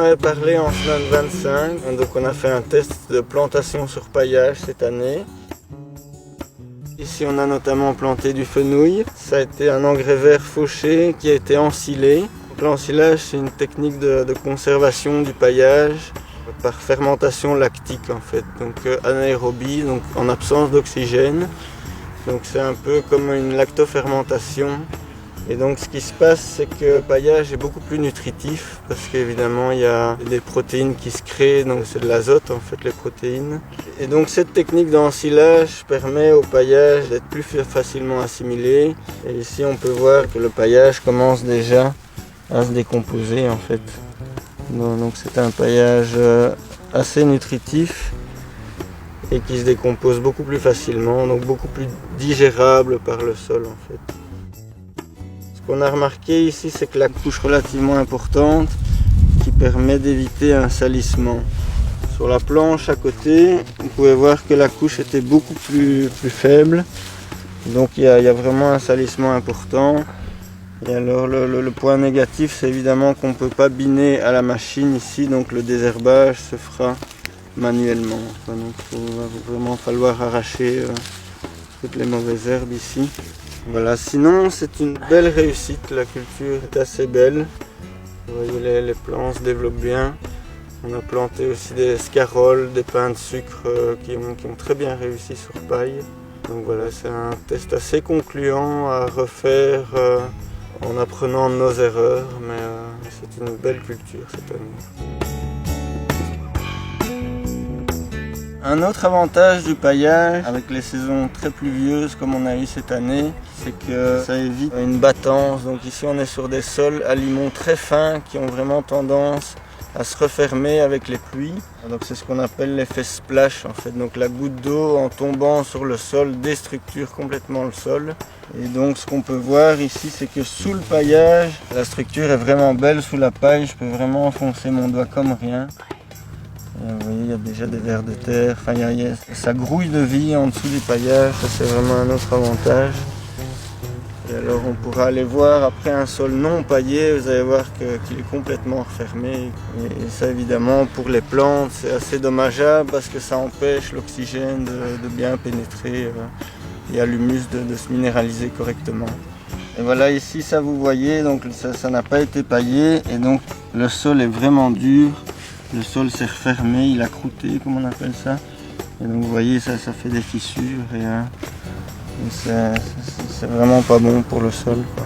avait parlé en semaine 25, donc on a fait un test de plantation sur paillage cette année. Ici on a notamment planté du fenouil, ça a été un engrais vert fauché qui a été ensilé. L'ensilage c'est une technique de conservation du paillage par fermentation lactique en fait, donc anaérobie, donc en absence d'oxygène. Donc c'est un peu comme une lactofermentation. Et donc ce qui se passe, c'est que le paillage est beaucoup plus nutritif parce qu'évidemment il y a des protéines qui se créent, donc c'est de l'azote en fait les protéines. Et donc cette technique d'ensilage permet au paillage d'être plus facilement assimilé. Et ici on peut voir que le paillage commence déjà à se décomposer en fait. Donc c'est un paillage assez nutritif et qui se décompose beaucoup plus facilement, donc beaucoup plus digérable par le sol en fait. Ce qu'on a remarqué ici, c'est que la couche relativement importante qui permet d'éviter un salissement. Sur la planche à côté, vous pouvez voir que la couche était beaucoup plus faible, donc il y a vraiment un salissement important. Et alors le point négatif, c'est évidemment qu'on ne peut pas biner à la machine ici, donc le désherbage se fera manuellement. Donc il va vraiment falloir arracher toutes les mauvaises herbes ici. Voilà, sinon c'est une belle réussite, la culture est assez belle. Vous voyez les plants se développent bien. On a planté aussi des scaroles, des pins de sucre qui ont très bien réussi sur paille. Donc voilà, c'est un test assez concluant à refaire en apprenant de nos erreurs, mais c'est une belle culture cette année. Un autre avantage du paillage, avec les saisons très pluvieuses comme on a eu cette année, c'est que ça évite une battance. Donc ici on est sur des sols à limon très fins qui ont vraiment tendance à se refermer avec les pluies. Donc c'est ce qu'on appelle l'effet splash en fait. Donc la goutte d'eau en tombant sur le sol déstructure complètement le sol. Et donc ce qu'on peut voir ici, c'est que sous le paillage, la structure est vraiment belle. Sous la paille, je peux vraiment enfoncer mon doigt comme rien. Et vous voyez, il y a déjà des vers de terre, enfin, ça grouille de vie en dessous du paillage, ça c'est vraiment un autre avantage. Et alors on pourra aller voir après un sol non paillé, vous allez voir qu'il est complètement refermé. Et ça évidemment pour les plantes c'est assez dommageable parce que ça empêche l'oxygène de bien pénétrer et à l'humus de se minéraliser correctement. Et voilà ici ça vous voyez, donc ça n'a pas été paillé et donc le sol est vraiment dur. Le sol s'est refermé, il a croûté comme on appelle ça. Et donc vous voyez ça fait des fissures et c'est vraiment pas bon pour le sol, quoi.